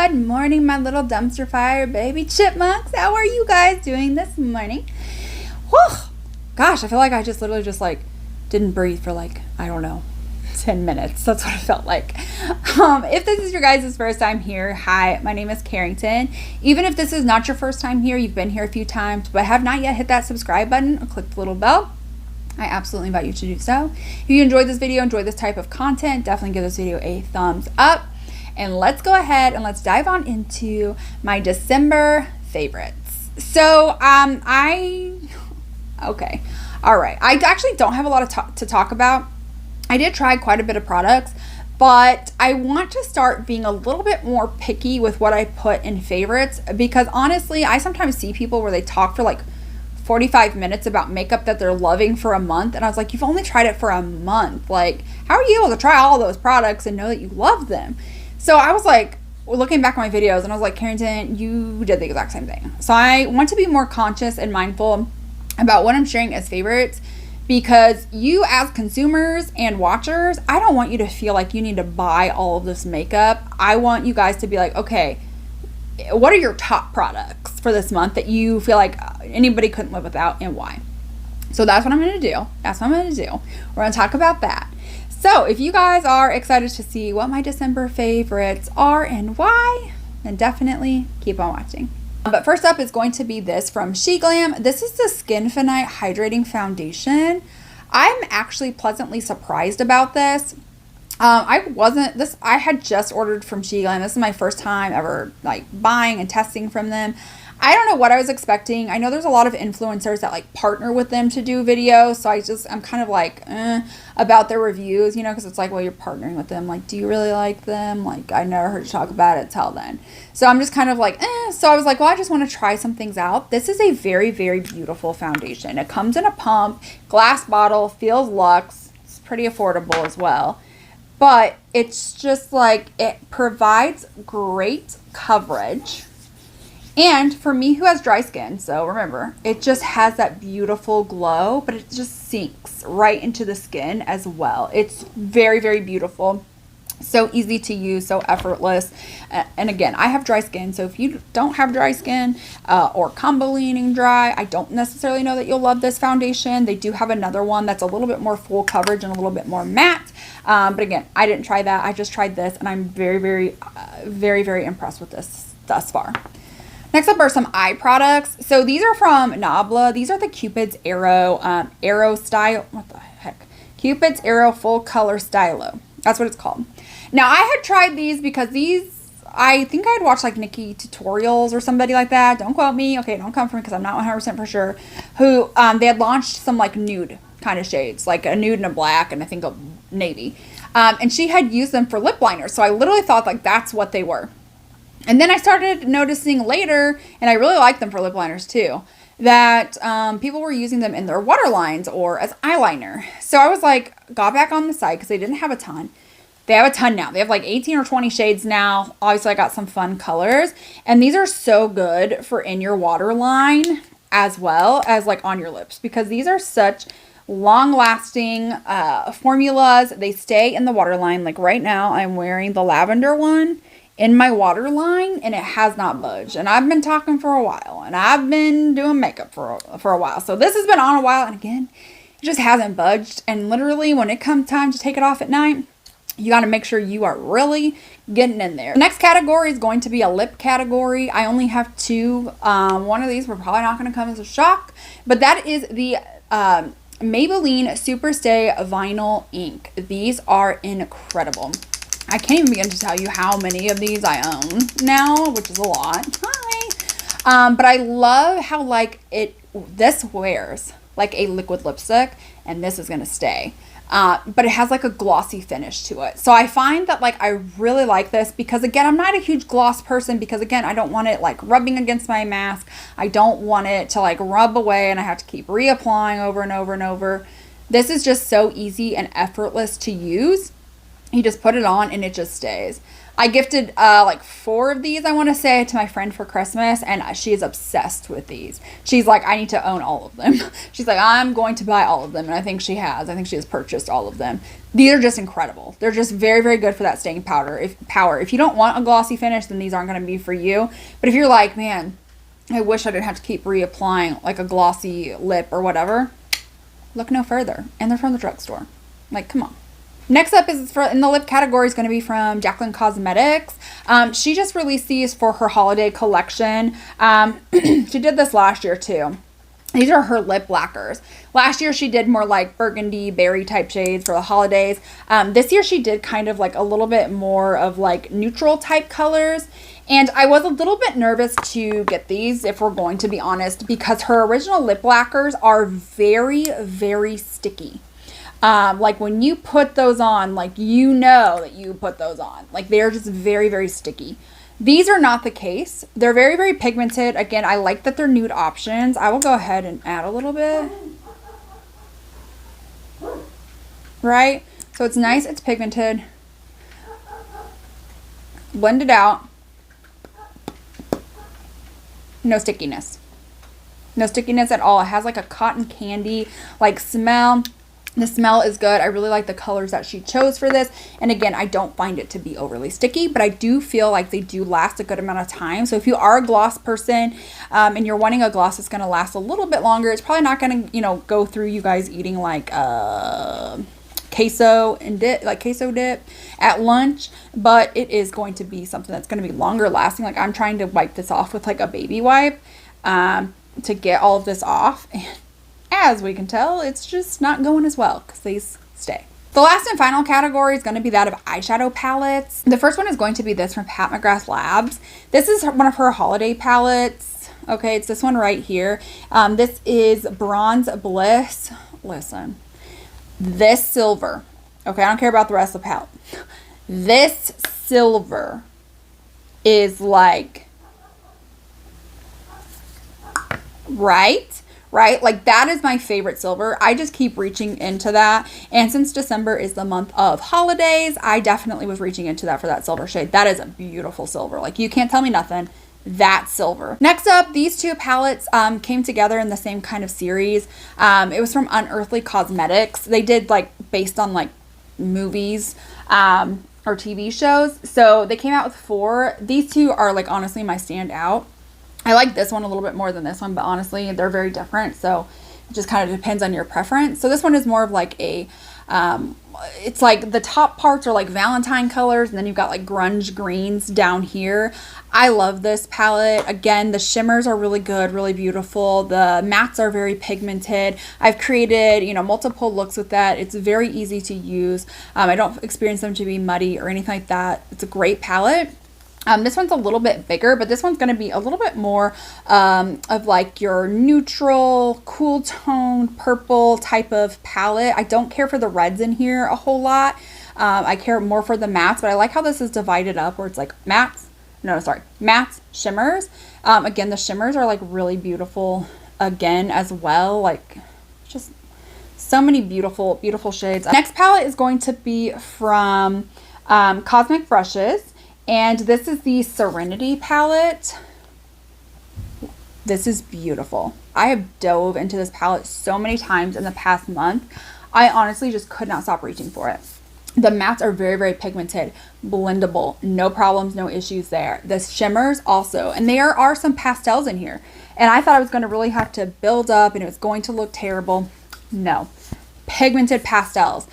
Good morning, my little dumpster fire baby chipmunks. How are you guys doing this morning? Whew. Gosh, I feel like I just literally just like didn't breathe for like, I don't know, 10 minutes. That's what it felt like. If this is your guys' first time here, hi, my name is Carrington. Even if this is not your first time here, you've been here a few times, but have not yet hit that subscribe button or click the little bell, I absolutely invite you to do so. If you enjoyed this video, enjoy this type of content, definitely give this video a thumbs up. And let's go ahead and let's dive on into my December favorites. So, okay. All right. I actually don't have a lot to talk about. I did try quite a bit of products, but I want to start being a little bit more picky with what I put in favorites, because honestly, I sometimes see people where they talk for like 45 minutes about makeup that they're loving for a month. And I was like, you've only tried it for a month. Like, how are you able to try all those products and know that you love them? So I was like, looking back at my videos and I was like, Carrington, you did the exact same thing. So I want to be more conscious and mindful about what I'm sharing as favorites, because you as consumers and watchers, I don't want you to feel like you need to buy all of this makeup. I want you guys to be like, okay, what are your top products for this month that you feel like anybody couldn't live without, and why? So that's what I'm going to do. We're going to talk about that. So if you guys are excited to see what my December favorites are and why, then definitely keep on watching. But first up is going to be this from SheGlam. This is the Skinfinite Hydrating Foundation. I'm actually pleasantly surprised about this. I had just ordered from SheGlam. This is my first time ever like buying and testing from them. I don't know what I was expecting. I know there's a lot of influencers that like partner with them to do videos. So I'm kind of like about their reviews, you know, because it's like, well, you're partnering with them. Like, do you really like them? Like, I never heard you talk about it till then. So I'm just kind of like, So I was like, well, I just want to try some things out. This is a very, very beautiful foundation. It comes in a pump, glass bottle, feels luxe. It's pretty affordable as well. But it's just like, it provides great coverage. And for me who has dry skin, so remember, it just has that beautiful glow, but it just sinks right into the skin as well. It's very, very beautiful. So easy to use, so effortless. And again, I have dry skin, so if you don't have dry skin or combo leaning dry, I don't necessarily know that you'll love this foundation. They do have another one that's a little bit more full coverage and a little bit more matte. But again, I didn't try that. I just tried this, and I'm very, very, very, very impressed with this thus far. Next up are some eye products. So these are from Nabla. These are the Cupid's Arrow Style. What the heck? Cupid's Arrow Full Color Stylo. That's what it's called. Now, I had tried these because I think I had watched like Nikki tutorials or somebody like that. Don't quote me. Okay, don't come for me because I'm not 100% for sure. Who, they had launched some like nude kind of shades, like a nude and a black and I think a navy. And she had used them for lip liners. So I literally thought like that's what they were. And then I started noticing later, and I really like them for lip liners too, that people were using them in their waterlines or as eyeliner. So I was like, got back on the site because they didn't have a ton. They have a ton now. They have like 18 or 20 shades now. Obviously, I got some fun colors. And these are so good for in your waterline as well as like on your lips, because these are such long-lasting formulas. They stay in the waterline. Like right now, I'm wearing the lavender one in my waterline, and it has not budged. And I've been talking for a while, and I've been doing makeup for a while. So this has been on a while, and again, it just hasn't budged. And literally, when it comes time to take it off at night, you got to make sure you are really getting in there. The next category is going to be a lip category. I only have two. One of these we're probably not going to come as a shock, but that is the Maybelline Superstay Vinyl Ink. These are incredible. I can't even begin to tell you how many of these I own now, which is a lot. Hi. But I love how like this wears like a liquid lipstick, and this is going to stay. But it has like a glossy finish to it. So I find that like I really like this because again, I'm not a huge gloss person, because again, I don't want it like rubbing against my mask. I don't want it to like rub away and I have to keep reapplying over and over and over. This is just so easy and effortless to use. You just put it on and it just stays. I gifted like 4 of these, I want to say, to my friend for Christmas, and she is obsessed with these. She's like, I need to own all of them. She's like, I'm going to buy all of them, and I think she has. I think she has purchased all of them. These are just incredible. They're just very, very good for that staying power. If you don't want a glossy finish, then these aren't going to be for you. But if you're like, man, I wish I didn't have to keep reapplying like a glossy lip or whatever, look no further. And they're from the drugstore. Like, come on. Next up is in the lip category is going to be from Jaclyn Cosmetics. She just released these for her holiday collection. She did this last year too. These are her lip lacquers. Last year she did more like burgundy berry type shades for the holidays. This year she did kind of like a little bit more of like neutral type colors. And I was a little bit nervous to get these, if we're going to be honest, because her original lip lacquers are very, very sticky. Like when you put those on, like, you know that you put those on. Like, they're just very, very sticky. These are not the case. They're very, very pigmented. Again, I like that they're nude options. I will go ahead and add a little bit. Right? So it's nice. It's pigmented. Blend it out. No stickiness. No stickiness at all. It has like a cotton candy like smell. The smell is good. I really like the colors that she chose for this. And again, I don't find it to be overly sticky, but I do feel like they do last a good amount of time. So if you are a gloss person and you're wanting a gloss that's going to last a little bit longer, it's probably not going to, you know, go through you guys eating like queso and dip, like queso dip at lunch, but it is going to be something that's going to be longer lasting. Like, I'm trying to wipe this off with like a baby wipe to get all of this off. And as we can tell, it's just not going as well because these stay. The last and final category is going to be that of eyeshadow palettes. The first one is going to be this from Pat McGrath Labs. This is one of her holiday palettes. Okay, it's this one right here. This is Bronze Bliss. Listen, this silver. Okay, I don't care about the rest of the palette. This silver is like, right? Like, that is my favorite silver. I just keep reaching into that. And since December is the month of holidays, I definitely was reaching into that for that silver shade. That is a beautiful silver. Like, you can't tell me nothing. That silver. Next up, these 2 palettes came together in the same kind of series. It was from Unearthly Cosmetics. They did like based on like movies or TV shows. So they came out with 4. These 2 are like honestly my standout. I like this one a little bit more than this one, but honestly, they're very different. So it just kind of depends on your preference. So this one is more of like a, it's like the top parts are like Valentine colors, and then you've got like grunge greens down here. I love this palette. Again, the shimmers are really good, really beautiful. The mattes are very pigmented. I've created, you know, multiple looks with that. It's very easy to use. I don't experience them to be muddy or anything like that. It's a great palette. This one's a little bit bigger, but this one's going to be a little bit more of like your neutral, cool tone, purple type of palette. I don't care for the reds in here a whole lot. I care more for the mattes, but I like how this is divided up where it's like mattes, shimmers. Again, the shimmers are like really beautiful again as well. Like, just so many beautiful, beautiful shades. Next palette is going to be from Cosmic Brushes. And this is the Serenity Palette. This is beautiful. I have dove into this palette so many times in the past month. I honestly just could not stop reaching for it. The mattes are very, very pigmented, blendable, no problems, no issues there. The shimmers also, and there are some pastels in here. And I thought I was going to really have to build up and it was going to look terrible. No, pigmented pastels.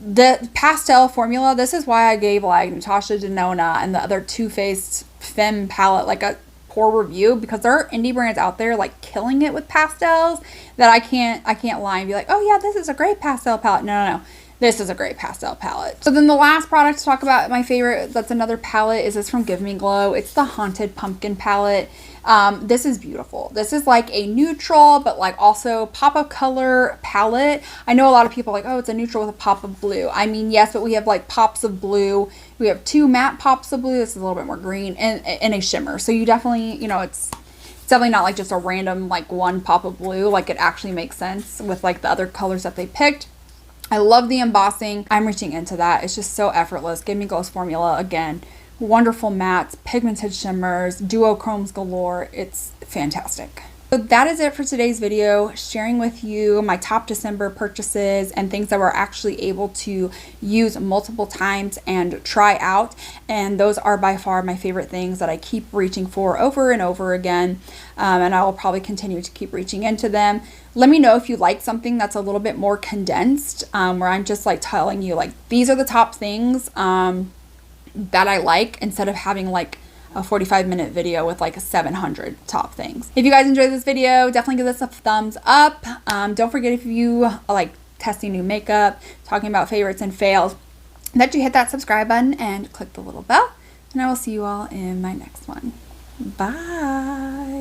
The pastel formula, this is why I gave like Natasha Denona and the other Too Faced Femme palette like a poor review, because there are indie brands out there like killing it with pastels that I can't lie and be like, oh yeah, this is a great pastel palette. No. This is a great pastel palette. So then the last product to talk about, my favorite, that's another palette, is this from Give Me Glow. It's the Haunted Pumpkin palette. This is beautiful. This is like a neutral, but like also pop of color palette. I know a lot of people are like, oh, it's a neutral with a pop of blue. I mean, yes, but we have like pops of blue. We have 2 matte pops of blue. This is a little bit more green and a shimmer. So you definitely, you know, it's definitely not like just a random like 1 pop of blue. Like, it actually makes sense with like the other colors that they picked. I love the embossing. I'm reaching into that. It's just so effortless. Give Me Glow's formula, again, wonderful mattes, pigmented shimmers, duochromes galore. It's fantastic. So that is it for today's video, sharing with you my top December purchases and things that we're actually able to use multiple times and try out. And those are by far my favorite things that I keep reaching for over and over again. And I will probably continue to keep reaching into them. Let me know if you like something that's a little bit more condensed, where I'm just like telling you like, these are the top things that I like, instead of having like a 45-minute video with like 700 top things. If you guys enjoyed this video, definitely give this a thumbs up. Don't forget, if you like testing new makeup, talking about favorites and fails, that you hit that subscribe button and click the little bell. And I will see you all in my next one. Bye.